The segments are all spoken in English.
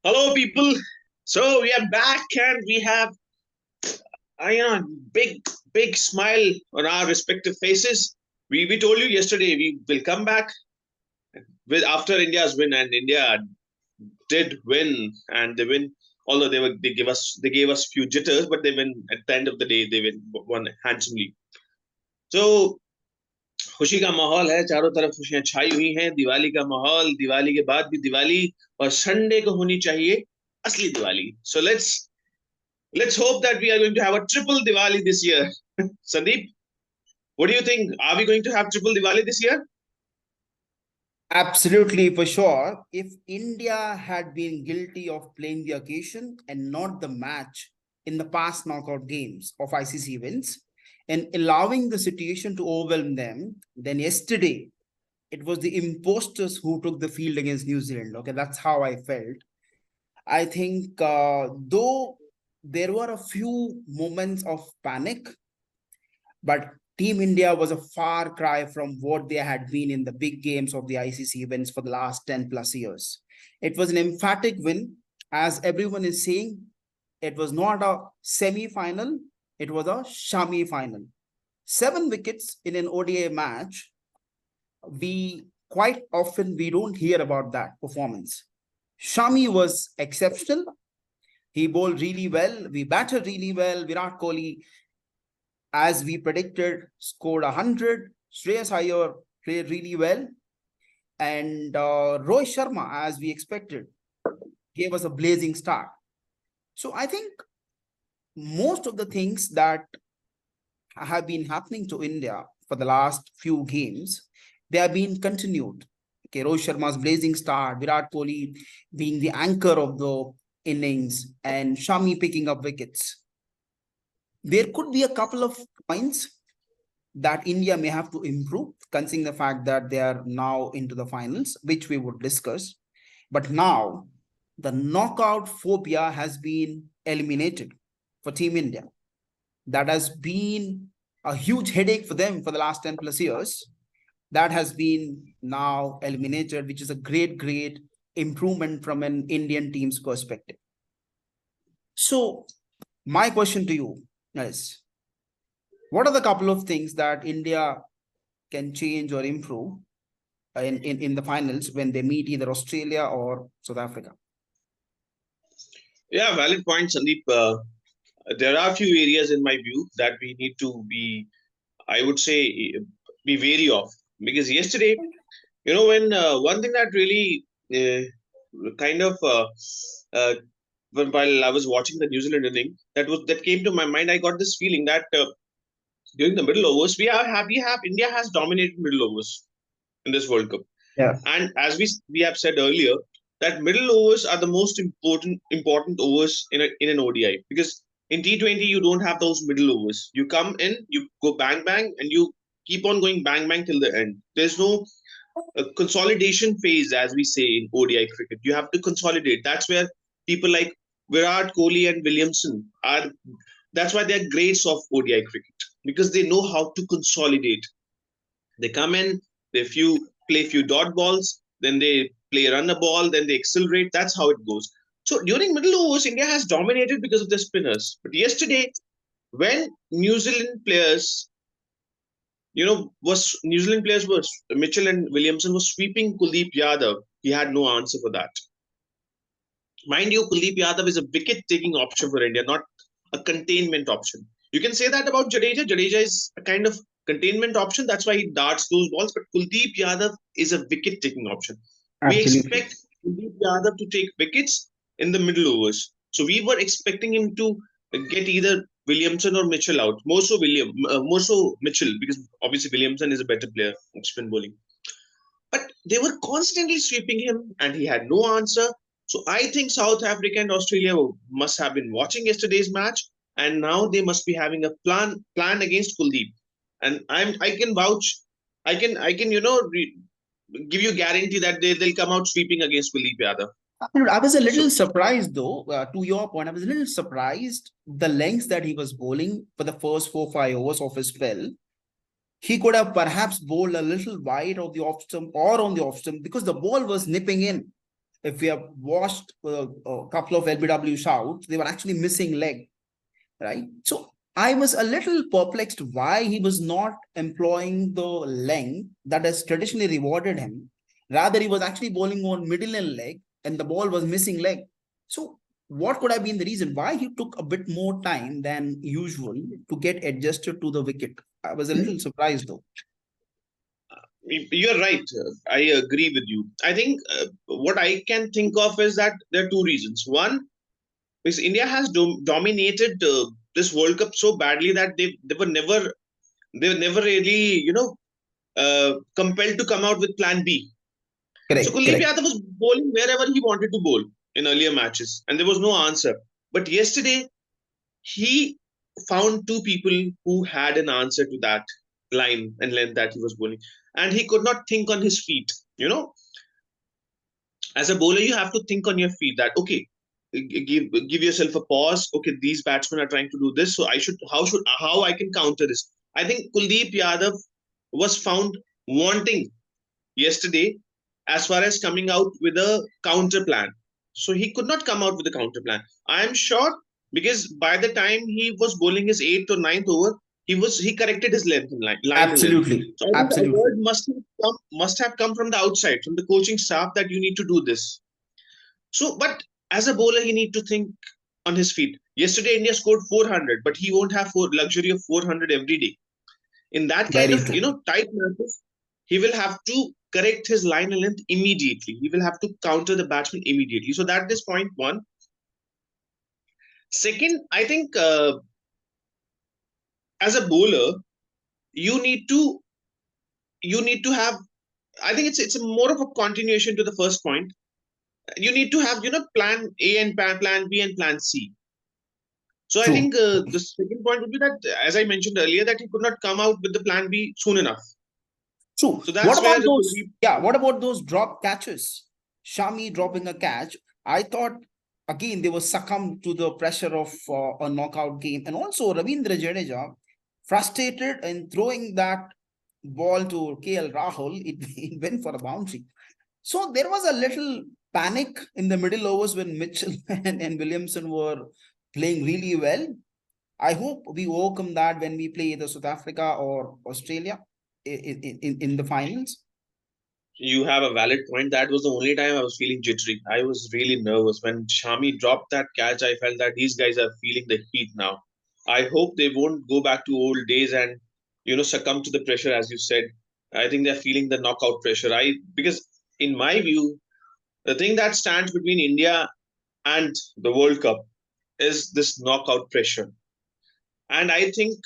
Hello, people. So we are back, and we have big big smile on our respective faces. We told you yesterday we will come back with after India's win, and India did win, and they win. Although they gave us few jitters, but they win at the end of the day. They won handsomely. So खुशी का माहौल है, चारों तरफ खुशियां छाई हुई हैं, दिवाली का माहौल, दिवाली के बाद भी दिवाली, और संडे को होनी चाहिए असली Diwali. So let's hope that we are going to have a triple Diwali this year. Sandeep, what do you think? Are we going to have triple Diwali this year? Absolutely, for sure. If India had been guilty of playing the occasion and not the match in the past knockout games of ICC events and allowing the situation to overwhelm them, then yesterday it was the imposters who took the field against New Zealand. Okay, that's how I felt. I think though there were a few moments of panic, but Team India was a far cry from what they had been in the big games of the ICC events for the last 10 plus years. It was an emphatic win, as everyone is saying. It was not a semi final, it was a Shami final. 7 wickets in an ODI match. We quite often we don't hear about that performance. Shami was exceptional. He bowled really well. We batted really well. Virat Kohli, as we predicted, scored 100. Shreyas Iyer played really well. And Rohit Sharma, as we expected, gave us a blazing start. So I think most of the things that have been happening to India for the last few games, they have been continued. Okay, Rohit Sharma's blazing start, Virat Kohli being the anchor of the innings, and Shami picking up wickets. There could be a couple of points that India may have to improve, considering the fact that they are now into the finals, which we would discuss. But now the knockout phobia has been eliminated for Team India. That has been a huge headache for them for the last 10 plus years. That has been now eliminated, which is a great improvement from an Indian team's perspective. So my question to you is, what are the couple of things that India can change or improve in the finals when they meet either Australia or South Africa? Yeah, valid point, Sandeep. There are a few areas in my view that we need to be, I would say, be wary of. Because yesterday, when one thing that really kind of while I was watching the New Zealand inning, that came to my mind. I got this feeling that during the middle overs, we have India has dominated middle overs in this World Cup. Yeah. And as we have said earlier, that middle overs are the most important overs in an ODI, because in T20 you don't have those middle overs. You come in, you go bang bang, and you keep on going bang bang till the end. There's no consolidation phase, as we say in ODI cricket. You have to consolidate. That's where people like Virat Kohli and Williamson are. That's why they're greats of ODI cricket, because they know how to consolidate. They come in, play few dot balls, then they play a runner ball, then they accelerate. That's how it goes. So during middle overs, India has dominated because of the spinners. But yesterday, when New Zealand players, New Zealand players was Mitchell and Williamson was sweeping Kuldeep Yadav, he had no answer for that. Mind you, Kuldeep Yadav is a wicket-taking option for India, not a containment option. You can say that about Jadeja. Jadeja is a kind of containment option. That's why he darts those balls. But Kuldeep Yadav is a wicket-taking option. Absolutely. We expect Kuldeep Yadav to take wickets in the middle overs. So we were expecting him to get either Williamson or Mitchell out. More so Mitchell, because obviously Williamson is a better player of spin bowling. But they were constantly sweeping him, and he had no answer. So I think South Africa and Australia must have been watching yesterday's match, and now they must be having a plan against Kuldeep. And I can vouch, I can give you guarantee that they'll come out sweeping against Kuldeep Yadav. I was a little surprised, though, to your point. I was a little surprised the lengths that he was bowling for the first 4-5 overs of his spell. He could have perhaps bowled a little wide of the off stump or on the off stump, because the ball was nipping in. if we have watched a couple of LBW shouts, they were actually missing leg, right? So I was a little perplexed why he was not employing the length that has traditionally rewarded him. Rather, he was actually bowling on middle and leg, and the ball was missing leg. So, what could have been the reason why he took a bit more time than usual to get adjusted to the wicket? I was a little surprised though. You're right. I agree with you. I think what I can think of is that there are two reasons. One, because India has dominated this World Cup so badly that they were never really compelled to come out with Plan B. So Correct, Kuldeep correct. Yadav was bowling wherever he wanted to bowl in earlier matches, and there was no answer. But yesterday he found two people who had an answer to that line and length that he was bowling, and he could not think on his feet. As a bowler, you have to think on your feet that okay, give yourself a pause. Okay, these batsmen are trying to do this, so how I can counter this. I think Kuldeep Yadav was found wanting yesterday as far as coming out with a counter plan. So he could not come out with a counter plan. I am sure because by the time he was bowling his eighth or ninth over, he corrected his line and length. Absolutely, So I think the absolutely. award must have come from the outside, from the coaching staff that you need to do this. So, but as a bowler, he need to think on his feet. Yesterday, India scored 400, but he won't have luxury of 400 every day. In that kind Very of true. tight matches, he will have to correct his line and length immediately. He will have to counter the batsman immediately. So that is point one. Second, I think as a bowler, you need to have. I think it's more of a continuation to the first point. You need to have plan A and plan B and plan C. So I True. think the second point would be that, as I mentioned earlier, that he could not come out with the plan B soon enough. True. So What that's where about the those? Yeah, what about those drop catches? Shami dropping a catch. I thought again they were succumbed to the pressure of a knockout game, and also Ravindra Jadeja, frustrated in throwing that ball to KL Rahul, it went for a boundary. So there was a little panic in the middle overs when Mitchell and Williamson were playing really well. I hope we overcome that when we play either South Africa or Australia in the finals. You have a valid point. That was the only time I was feeling jittery. I was really nervous. When Shami dropped that catch, I felt that these guys are feeling the heat now. I hope they won't go back to old days and, succumb to the pressure, as you said. I think they're feeling the knockout pressure. Because in my view, the thing that stands between India and the World Cup is this knockout pressure. And I think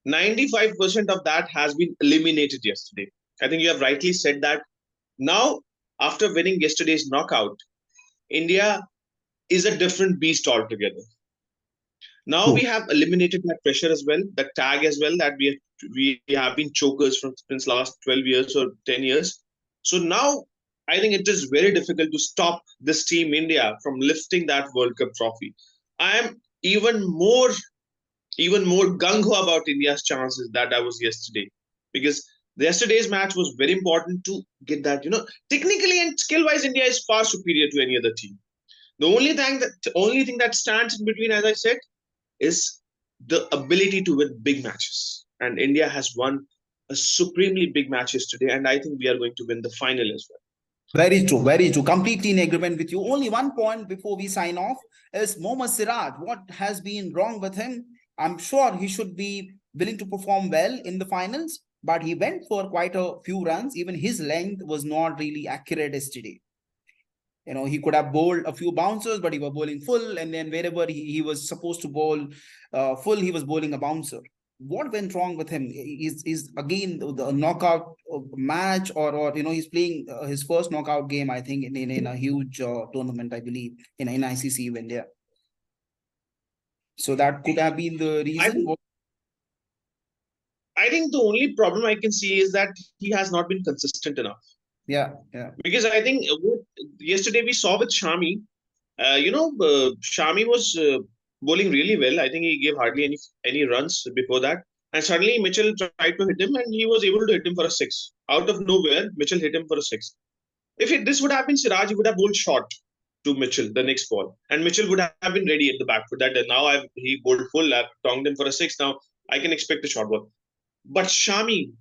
95% of that has been eliminated yesterday. I think you have rightly said that now, after winning yesterday's knockout, India is a different beast altogether. Now we True. have eliminated that pressure as well, that tag as well, that we have been chokers from since last 12 years or 10 years. So now I think it is very difficult to stop this team India from lifting that World Cup trophy. I am even more gung ho about India's chances that I was yesterday, because yesterday's match was very important to get that. Technically and skill wise, India is far superior to any other team. The only thing that stands in between, as I said, is the ability to win big matches. And India has won a supremely big match yesterday, and I think we are going to win the final as well. Very true. Very true. Completely in agreement with you. Only one point before we sign off is Mohammad Siraj. What has been wrong with him? I'm sure he should be willing to perform well in the finals, but he went for quite a few runs. Even his length was not really accurate yesterday. He could have bowled a few bouncers, but he was bowling full, and then wherever he was supposed to bowl full, he was bowling a bouncer. What went wrong with him? Is again the knockout match, or he's playing his first knockout game, I think, in a huge tournament, I believe, in ICC India. So that could have been the I reason. think I think the only problem I can see is that he has not been consistent enough. Yeah, yeah. Because I think yesterday we saw with Shami, Shami was bowling really well. I think he gave hardly any runs before that, and suddenly Mitchell tried to hit him, and he was able to hit him for a six out of nowhere. Mitchell hit him for a six. If this would have been Siraj, he would have bowled short. to Mitchell the next ball, and Mitchell would have been ready at the back foot. That now he bowled full. I've tonged him for a six. Now I can expect a short ball. But Shami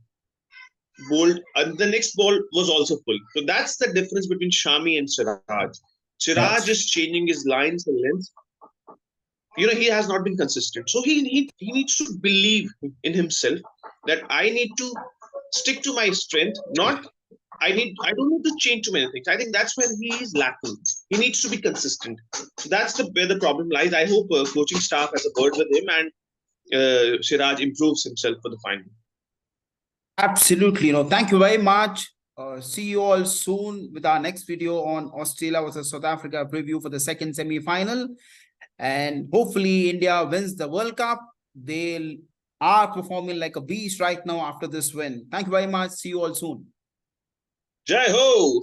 bowled, and the next ball was also full. So that's the difference between Shami and Siraj. Siraj is Yes. changing his lines and length. He has not been consistent. So he needs to believe in himself that I need to stick to my strength, not I don't need to change too many things. I think that's where he is lacking. He needs to be consistent. So that's where the problem lies. I hope coaching staff has a word with him, and Siraj improves himself for the final. Absolutely. Thank you very much. See you all soon with our next video on Australia versus South Africa preview for the second semi-final. And hopefully India wins the World Cup. They are performing like a beast right now after this win. Thank you very much. See you all soon. Jai Ho!